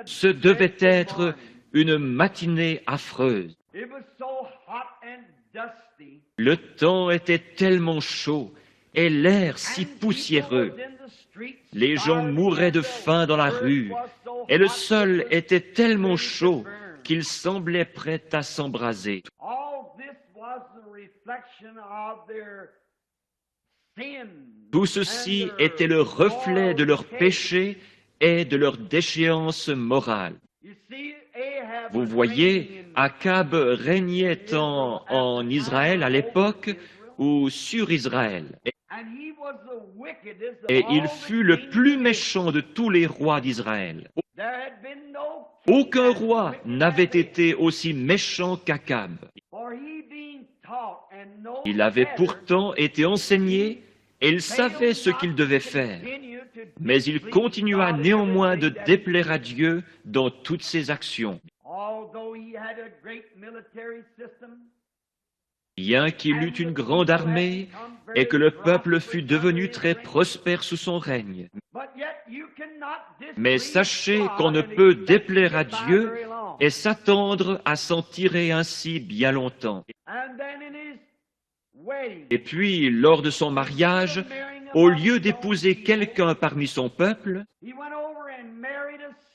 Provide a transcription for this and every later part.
Ce devait être une matinée affreuse. Le temps était tellement chaud et l'air si poussiéreux. Les gens mouraient de faim dans la rue et le sol était tellement chaud qu'il semblait prêt à s'embraser. Tout ceci était le reflet de leur péché et de leur déchéance morale. Vous voyez, Akab régnait en Israël à l'époque ou sur Israël. Et il fut le plus méchant de tous les rois d'Israël. Aucun roi n'avait été aussi méchant qu'Akab. Il avait pourtant été enseigné et il savait ce qu'il devait faire. Mais il continua néanmoins de déplaire à Dieu dans toutes ses actions. Bien qu'il eût une grande armée et que le peuple fût devenu très prospère sous son règne. Mais sachez qu'on ne peut déplaire à Dieu et s'attendre à s'en tirer ainsi bien longtemps. Et puis, lors de son mariage, au lieu d'épouser quelqu'un parmi son peuple,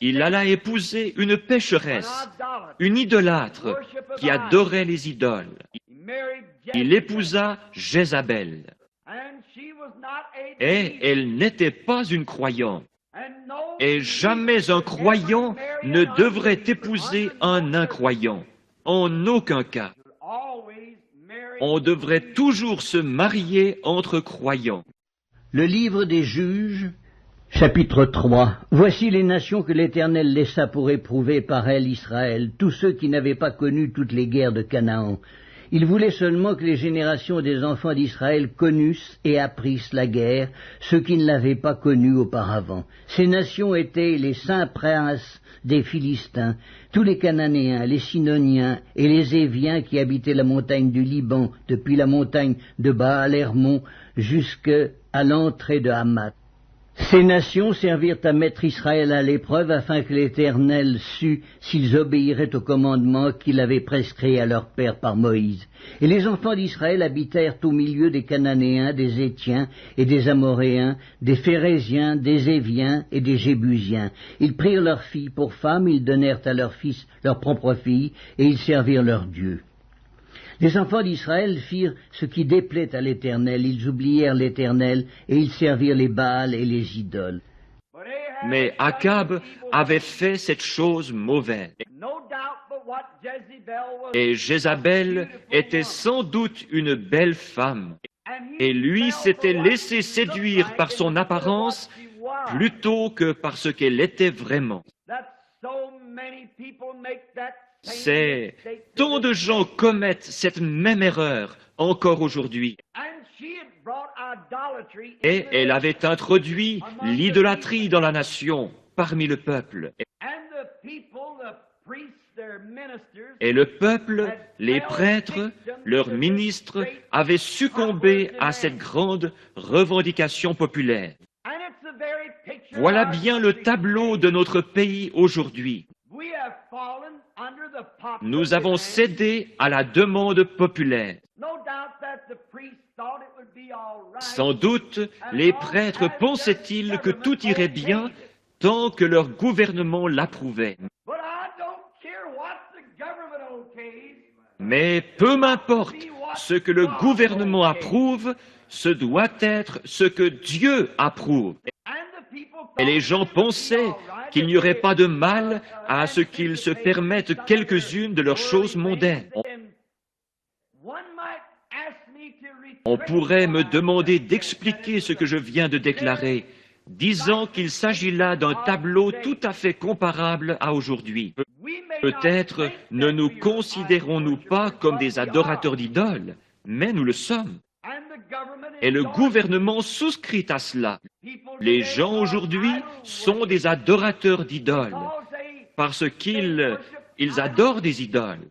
il alla épouser une pécheresse, une idolâtre qui adorait les idoles. Il épousa Jézabel. Et elle n'était pas une croyante. Et jamais un croyant ne devrait épouser un incroyant. En aucun cas. On devrait toujours se marier entre croyants. Le livre des Juges, chapitre 3. Voici les nations que l'Éternel laissa pour éprouver par elles Israël, tous ceux qui n'avaient pas connu toutes les guerres de Canaan. Il voulait seulement que les générations des enfants d'Israël connussent et apprissent la guerre, ceux qui ne l'avaient pas connue auparavant. Ces nations étaient les saints princes des Philistins, tous les Cananéens, les Sidoniens et les Éviens qui habitaient la montagne du Liban, depuis la montagne de Baal-Hermon jusqu'à l'entrée de Hamath. Ces nations servirent à mettre Israël à l'épreuve afin que l'Éternel sût s'ils obéiraient au commandement qu'il avait prescrit à leur père par Moïse. Et les enfants d'Israël habitèrent au milieu des Cananéens, des Hétiens et des Amoréens, des Phéréziens, des Éviens et des Jébusiens. Ils prirent leurs filles pour femmes, ils donnèrent à leurs fils leurs propres filles, et ils servirent leurs dieux. Les enfants d'Israël firent ce qui déplaît à l'Éternel. Ils oublièrent l'Éternel et ils servirent les Baals et les idoles. Mais Akab avait fait cette chose mauvaise. Et Jézabel était sans doute une belle femme. Et lui s'était laissé séduire par son apparence plutôt que par ce qu'elle était vraiment. Tant de gens commettent cette même erreur encore aujourd'hui. Et elle avait introduit l'idolâtrie dans la nation, parmi le peuple. Et le peuple, les prêtres, leurs ministres, avaient succombé à cette grande revendication populaire. Voilà bien le tableau de notre pays aujourd'hui. Nous avons cédé à la demande populaire. Sans doute, les prêtres pensaient-ils que tout irait bien tant que leur gouvernement l'approuvait. Mais peu m'importe ce que le gouvernement approuve, ce doit être ce que Dieu approuve. Et les gens pensaient qu'il n'y aurait pas de mal à ce qu'ils se permettent quelques-unes de leurs choses mondaines. On pourrait me demander d'expliquer ce que je viens de déclarer, disant qu'il s'agit là d'un tableau tout à fait comparable à aujourd'hui. Peut-être ne nous considérons-nous pas comme des adorateurs d'idoles, mais nous le sommes. Et le gouvernement souscrit à cela. Les gens aujourd'hui sont des adorateurs d'idoles, parce qu'ils adorent des idoles.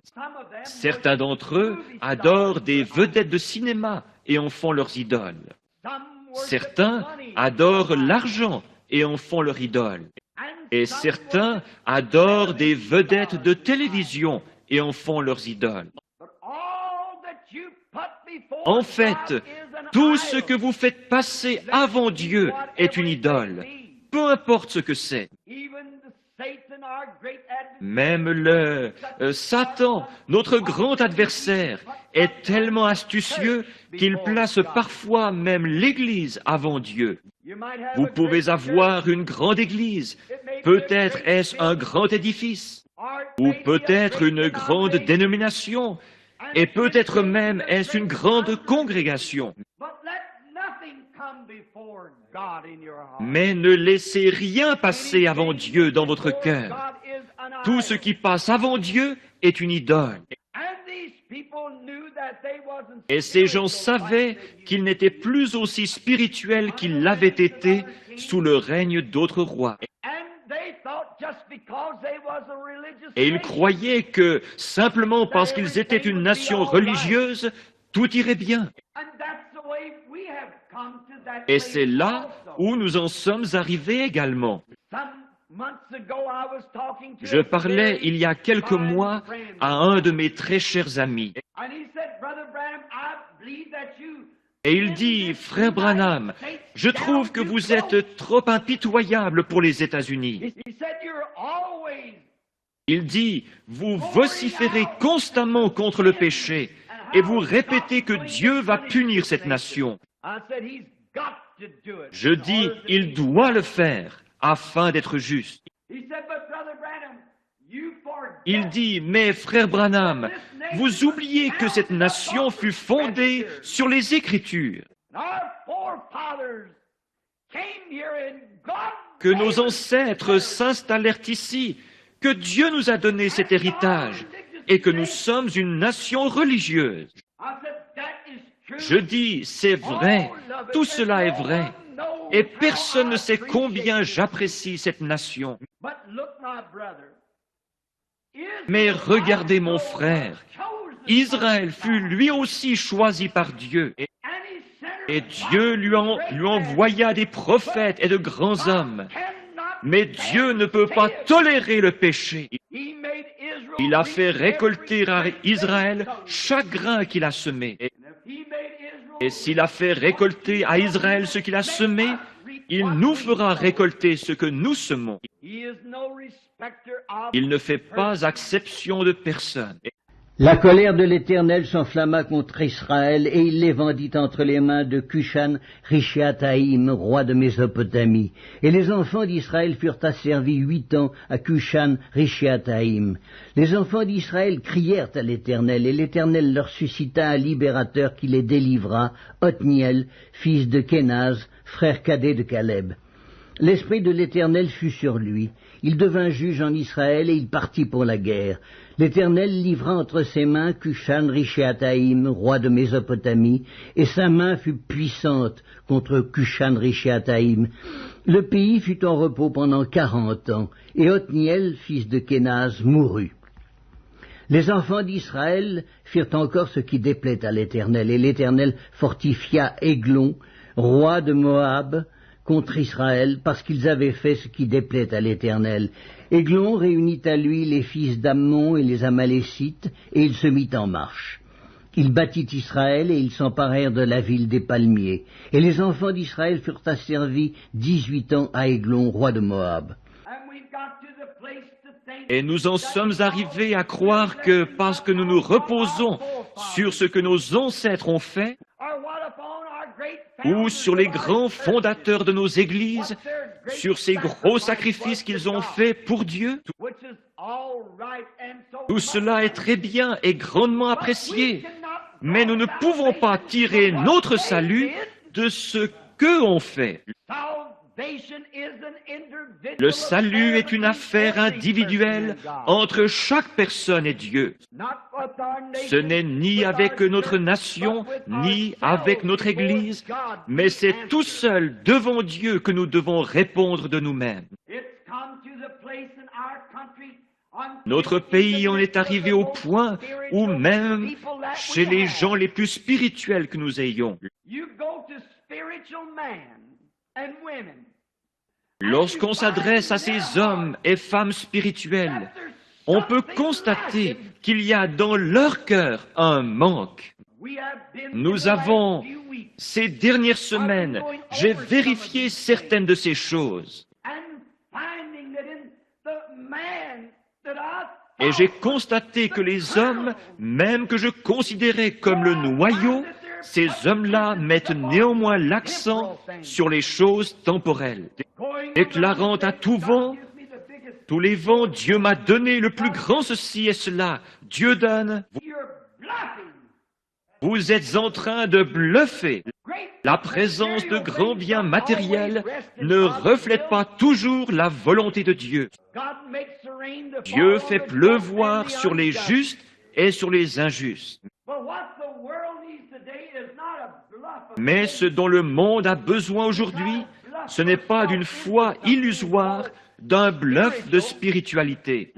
Certains d'entre eux adorent des vedettes de cinéma et en font leurs idoles. Certains adorent l'argent et en font leur idole. Et certains adorent des vedettes de télévision et en font leurs idoles. En fait, tout ce que vous faites passer avant Dieu est une idole, peu importe ce que c'est. Même Satan, notre grand adversaire, est tellement astucieux qu'il place parfois même l'Église avant Dieu. Vous pouvez avoir une grande Église, peut-être est-ce un grand édifice, ou peut-être une grande dénomination, et peut-être même est-ce une grande congrégation. Mais ne laissez rien passer avant Dieu dans votre cœur. Tout ce qui passe avant Dieu est une idole. Et ces gens savaient qu'ils n'étaient plus aussi spirituels qu'ils l'avaient été sous le règne d'autres rois. Et ils croyaient que, simplement parce qu'ils étaient une nation religieuse, tout irait bien. Et c'est là où nous en sommes arrivés également. Je parlais il y a quelques mois à un de mes très chers amis. Et il dit, Frère Branham, je trouve que vous êtes trop impitoyable pour les États-Unis. Il dit, vous vociférez constamment contre le péché et vous répétez que Dieu va punir cette nation. Je dis, il doit le faire afin d'être juste. Il dit, mais frère Branham, vous oubliez que cette nation fut fondée sur les Écritures, que nos ancêtres s'installèrent ici, que Dieu nous a donné cet héritage et que nous sommes une nation religieuse. Je dis, c'est vrai, tout cela est vrai, et personne ne sait combien j'apprécie cette nation. Mais regardez mon frère, Israël fut lui aussi choisi par Dieu, et Dieu lui envoya des prophètes et de grands hommes. Mais Dieu ne peut pas tolérer le péché. Il a fait récolter à Israël chaque grain qu'il a semé. Et s'il a fait récolter à Israël ce qu'il a semé, il nous fera récolter ce que nous semons. Il ne fait pas exception de personne. La colère de l'Éternel s'enflamma contre Israël, et il les vendit entre les mains de Cushan-Rishathaïm, roi de Mésopotamie. Et les enfants d'Israël furent asservis 8 ans à Cushan-Rishathaïm. Les enfants d'Israël crièrent à l'Éternel, et l'Éternel leur suscita un libérateur qui les délivra, Othniel, fils de Kénaz, frère cadet de Caleb. L'esprit de l'Éternel fut sur lui. Il devint juge en Israël et il partit pour la guerre. L'Éternel livra entre ses mains Cushan-Rishathaïm, roi de Mésopotamie, et sa main fut puissante contre Cushan-Rishathaïm. Le pays fut en repos pendant 40 ans, et Othniel, fils de Kénaz, mourut. Les enfants d'Israël firent encore ce qui déplaît à l'Éternel, et l'Éternel fortifia Églon, roi de Moab, contre Israël, parce qu'ils avaient fait ce qui déplaît à l'Éternel. Églon réunit à lui les fils d'Ammon et les Amalécites, et il se mit en marche. Il battit Israël, et ils s'emparèrent de la ville des palmiers. Et les enfants d'Israël furent asservis 18 ans à Églon, roi de Moab. Et nous en sommes arrivés à croire que parce que nous nous reposons sur ce que nos ancêtres ont fait, ou sur les grands fondateurs de nos églises, sur ces gros sacrifices qu'ils ont faits pour Dieu, tout cela est très bien et grandement apprécié, mais nous ne pouvons pas tirer notre salut de ce qu'eux ont fait. Le salut est une affaire individuelle entre chaque personne et Dieu. Ce n'est ni avec notre nation, ni avec notre Église, mais c'est tout seul devant Dieu que nous devons répondre de nous-mêmes. Notre pays en est arrivé au point où même chez les gens les plus spirituels que nous ayons, Lorsqu'on s'adresse à ces hommes et femmes spirituels, on peut constater qu'il y a dans leur cœur un manque. Nous avons, ces dernières semaines, j'ai vérifié certaines de ces choses. Et j'ai constaté que les hommes, même que je considérais comme le noyau, ces hommes-là mettent néanmoins l'accent sur les choses temporelles, déclarant à tout vent, tous les vents, Dieu m'a donné le plus grand ceci et cela. Dieu donne. Vous êtes en train de bluffer. La présence de grands biens matériels ne reflète pas toujours la volonté de Dieu. Dieu fait pleuvoir sur les justes et sur les injustes. Mais ce dont le monde a besoin aujourd'hui, ce n'est pas d'une foi illusoire, d'un bluff de spiritualité.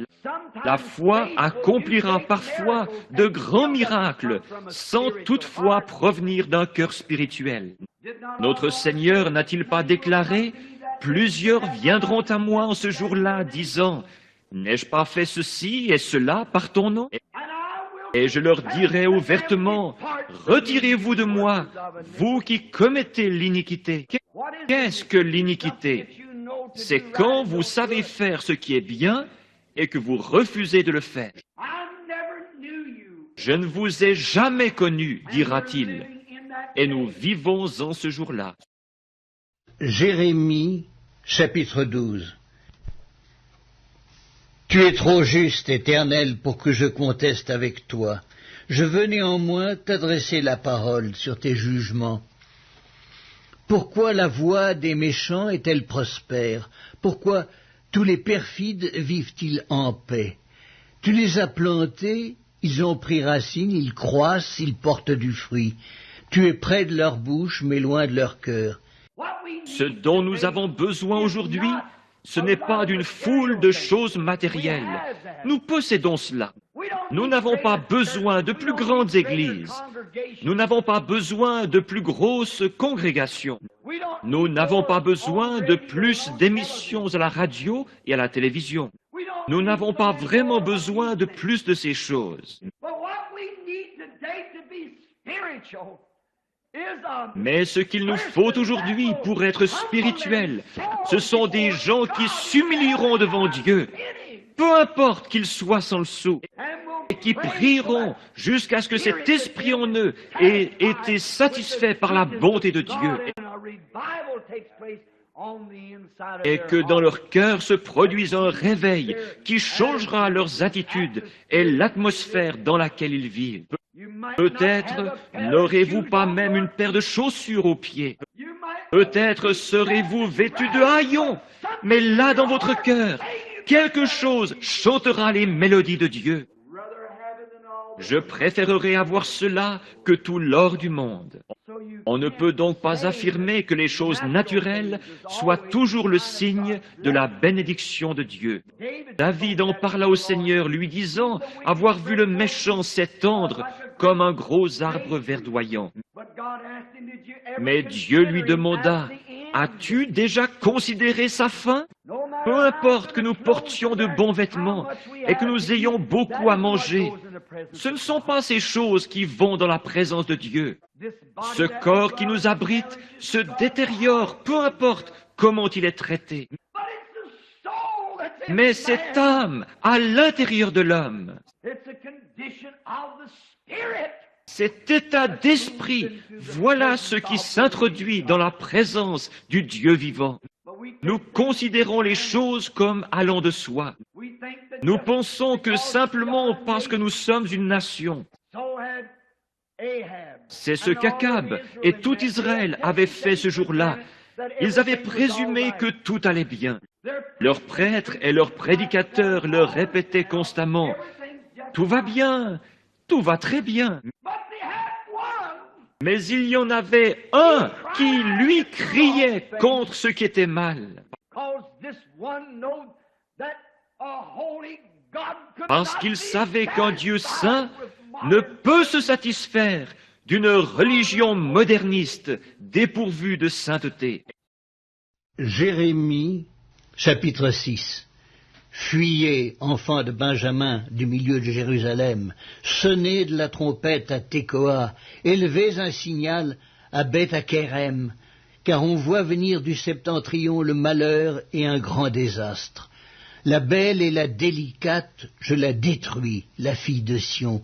La foi accomplira parfois de grands miracles sans toutefois provenir d'un cœur spirituel. Notre Seigneur n'a-t-il pas déclaré « Plusieurs viendront à moi en ce jour-là, disant « N'ai-je pas fait ceci et cela par ton nom ?» Et je leur dirai ouvertement « Retirez-vous de moi, vous qui commettez l'iniquité. » Qu'est-ce que l'iniquité? C'est quand vous savez faire ce qui est bien et que vous refusez de le faire. Je ne vous ai jamais connu, dira-t-il, et nous vivons en ce jour-là. Jérémie, chapitre 12. Tu es trop juste, Éternel, pour que je conteste avec toi. Je veux néanmoins t'adresser la parole sur tes jugements. Pourquoi la voie des méchants est-elle prospère? Pourquoi tous les perfides vivent-ils en paix? Tu les as plantés, ils ont pris racine, ils croissent, ils portent du fruit. Tu es près de leur bouche, mais loin de leur cœur. Ce dont nous avons besoin aujourd'hui, ce n'est pas d'une foule de choses matérielles. Nous possédons cela. Nous n'avons pas besoin de plus grandes églises. Nous n'avons pas besoin de plus grosses congrégations. Nous n'avons pas besoin de plus d'émissions à la radio et à la télévision. Nous n'avons pas vraiment besoin de plus de ces choses. Mais ce qu'il nous faut aujourd'hui pour être spirituels, ce sont des gens qui s'humilieront devant Dieu, peu importe qu'ils soient sans le sou, et qui prieront jusqu'à ce que cet esprit en eux ait été satisfait par la bonté de Dieu, et que dans leur cœur se produise un réveil qui changera leurs attitudes et l'atmosphère dans laquelle ils vivent. Peut-être n'aurez-vous pas même une paire de chaussures aux pieds. Peut-être serez-vous vêtus de haillons, mais là dans votre cœur, quelque chose chantera les mélodies de Dieu. Je préférerais avoir cela que tout l'or du monde. On ne peut donc pas affirmer que les choses naturelles soient toujours le signe de la bénédiction de Dieu. David en parla au Seigneur, lui disant avoir vu le méchant s'étendre comme un gros arbre verdoyant. Mais Dieu lui demanda, « As-tu déjà considéré sa fin? Peu importe que nous portions de bons vêtements et que nous ayons beaucoup à manger, ce ne sont pas ces choses qui vont dans la présence de Dieu. Ce corps qui nous abrite se détériore, peu importe comment il est traité. Mais cette âme à l'intérieur de l'homme, cet état d'esprit, voilà ce qui s'introduit dans la présence du Dieu vivant. Nous considérons les choses comme allant de soi. Nous pensons que simplement parce que nous sommes une nation, c'est ce qu'Akab et tout Israël avaient fait ce jour-là. Ils avaient présumé que tout allait bien. Leurs prêtres et leurs prédicateurs leur répétaient constamment « Tout va bien, tout va très bien ». Mais il y en avait un qui, lui, criait contre ce qui était mal. Parce qu'il savait qu'un Dieu saint ne peut se satisfaire d'une religion moderniste dépourvue de sainteté. Jérémie, chapitre 6. Fuyez, enfants de Benjamin, du milieu de Jérusalem, sonnez de la trompette à Tekoa, élevez un signal à Beth-Akerem, car on voit venir du septentrion le malheur et un grand désastre. La belle et la délicate, je la détruis, la fille de Sion.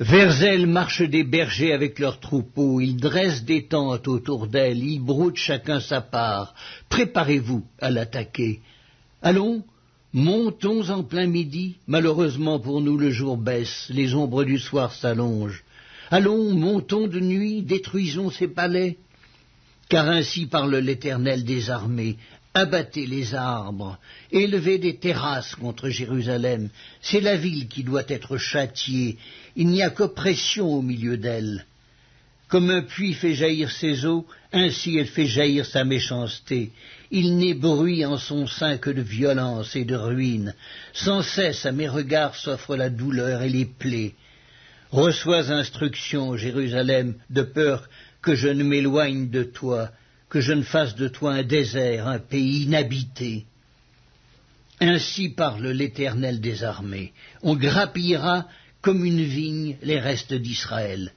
Vers elle marchent des bergers avec leurs troupeaux, ils dressent des tentes autour d'elle, ils broutent chacun sa part. Préparez-vous à l'attaquer. Allons, montons en plein midi, malheureusement pour nous le jour baisse, les ombres du soir s'allongent. Allons, montons de nuit, détruisons ses palais. Car ainsi parle l'Éternel des armées, abattez les arbres, élevez des terrasses contre Jérusalem, c'est la ville qui doit être châtiée, il n'y a qu'oppression au milieu d'elle. Comme un puits fait jaillir ses eaux, ainsi elle fait jaillir sa méchanceté. Il n'est bruit en son sein que de violence et de ruine. Sans cesse à mes regards s'offrent la douleur et les plaies. Reçois instruction, Jérusalem, de peur que je ne m'éloigne de toi, que je ne fasse de toi un désert, un pays inhabité. Ainsi parle l'Éternel des armées. On grappillera comme une vigne les restes d'Israël.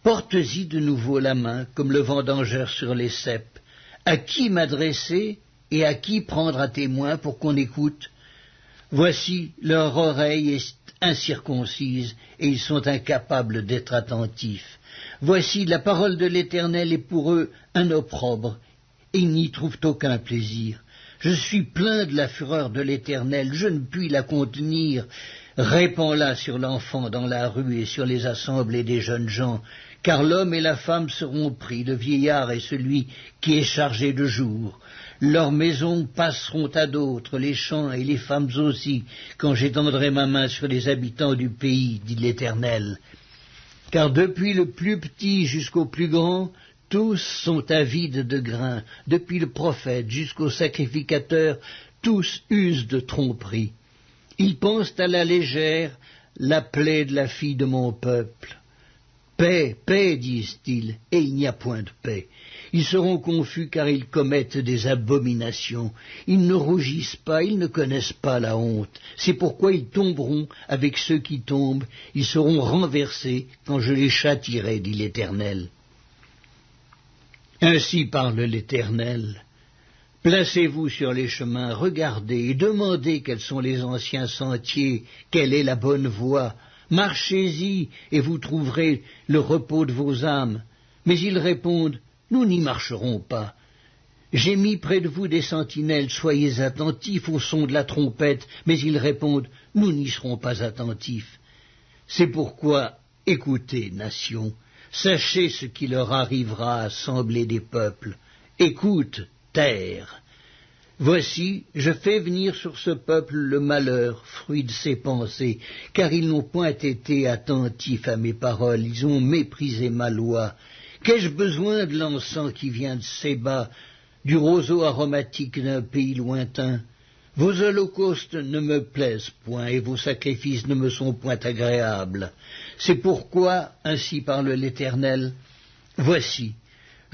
Porte-y de nouveau la main, comme le vendangeur sur les ceps. À qui m'adresser et à qui prendre à témoin pour qu'on écoute? Voici, leur oreille est incirconcise et ils sont incapables d'être attentifs. Voici, la parole de l'Éternel est pour eux un opprobre, et ils n'y trouvent aucun plaisir. Je suis plein de la fureur de l'Éternel, je ne puis la contenir. Répands-la sur l'enfant dans la rue et sur les assemblées des jeunes gens, car l'homme et la femme seront pris, le vieillard et celui qui est chargé de jour. Leurs maisons passeront à d'autres, les champs et les femmes aussi, quand j'étendrai ma main sur les habitants du pays, dit l'Éternel. Car depuis le plus petit jusqu'au plus grand, tous sont avides de grain, depuis le prophète jusqu'au sacrificateur, tous usent de tromperie. Ils pensent à la légère la plaie de la fille de mon peuple. Paix, paix, disent-ils, et il n'y a point de paix. Ils seront confus car ils commettent des abominations. Ils ne rougissent pas, ils ne connaissent pas la honte. C'est pourquoi ils tomberont avec ceux qui tombent. Ils seront renversés quand je les châtierai, dit l'Éternel. Ainsi parle l'Éternel. Placez-vous sur les chemins, regardez et demandez quels sont les anciens sentiers, quelle est la bonne voie. Marchez-y et vous trouverez le repos de vos âmes. Mais ils répondent, nous n'y marcherons pas. J'ai mis près de vous des sentinelles, soyez attentifs au son de la trompette, mais ils répondent, nous n'y serons pas attentifs. C'est pourquoi, écoutez, nations, sachez ce qui leur arrivera, assemblée des peuples. Écoute, terre. Voici, je fais venir sur ce peuple le malheur, fruit de ses pensées, car ils n'ont point été attentifs à mes paroles, ils ont méprisé ma loi. Qu'ai-je besoin de l'encens qui vient de Séba, du roseau aromatique d'un pays lointain? Vos holocaustes ne me plaisent point, et vos sacrifices ne me sont point agréables. C'est pourquoi, ainsi parle l'Éternel, voici,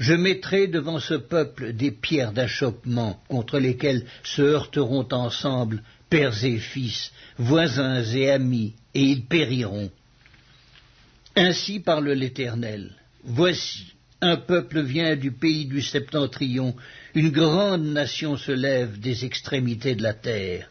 je mettrai devant ce peuple des pierres d'achoppement contre lesquelles se heurteront ensemble pères et fils, voisins et amis, et ils périront. Ainsi parle l'Éternel. Voici, un peuple vient du pays du septentrion, une grande nation se lève des extrémités de la terre.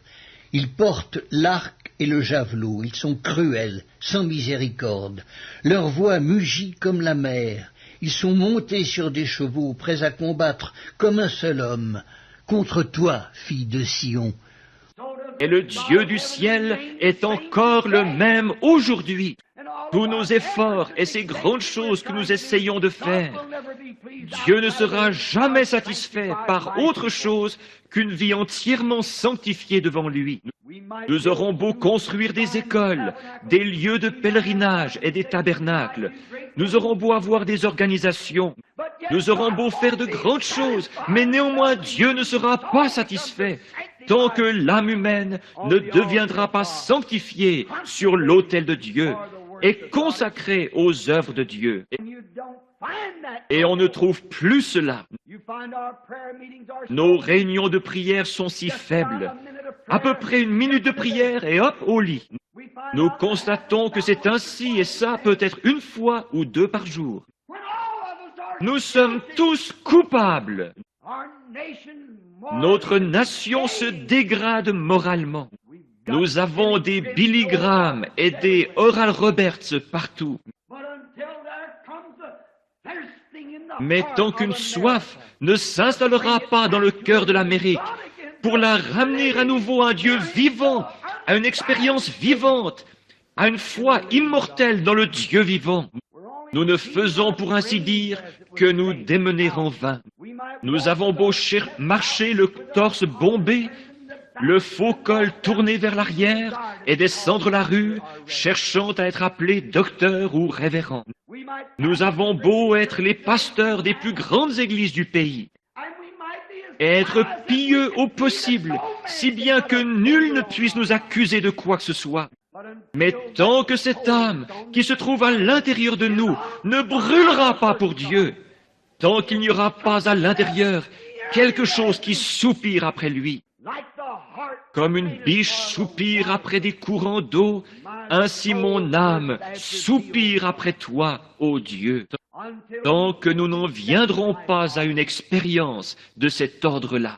Ils portent l'arc et le javelot, ils sont cruels, sans miséricorde. Leur voix mugit comme la mer. Ils sont montés sur des chevaux, prêts à combattre comme un seul homme, contre toi, fille de Sion. Et le Dieu du ciel est encore le même aujourd'hui. Tous nos efforts et ces grandes choses que nous essayons de faire, Dieu ne sera jamais satisfait par autre chose qu'une vie entièrement sanctifiée devant lui. Nous aurons beau construire des écoles, des lieux de pèlerinage et des tabernacles, nous aurons beau avoir des organisations, nous aurons beau faire de grandes choses, mais néanmoins Dieu ne sera pas satisfait tant que l'âme humaine ne deviendra pas sanctifiée sur l'autel de Dieu et consacrée aux œuvres de Dieu. Et on ne trouve plus cela. Nos réunions de prière sont si faibles. À peu près 1 minute de prière et hop, au lit. Nous constatons que c'est ainsi et ça peut être 1 fois ou 2 par jour. Nous sommes tous coupables. Notre nation se dégrade moralement. Nous avons des Billy Graham et des Oral Roberts partout. Mais tant qu'une soif ne s'installera pas dans le cœur de l'Amérique pour la ramener à nouveau à un Dieu vivant, à une expérience vivante, à une foi immortelle dans le Dieu vivant, nous ne faisons pour ainsi dire que nous démener en vain. Nous avons beau marcher le torse bombé, le faux col tourné vers l'arrière et descendre la rue, cherchant à être appelé docteur ou révérend. Nous avons beau être les pasteurs des plus grandes églises du pays, et être pieux au possible, si bien que nul ne puisse nous accuser de quoi que ce soit. Mais tant que cette âme qui se trouve à l'intérieur de nous ne brûlera pas pour Dieu, tant qu'il n'y aura pas à l'intérieur quelque chose qui soupire après lui, comme une biche soupire après des courants d'eau, ainsi mon âme soupire après toi, ô Dieu, tant que nous n'en viendrons pas à une expérience de cet ordre-là.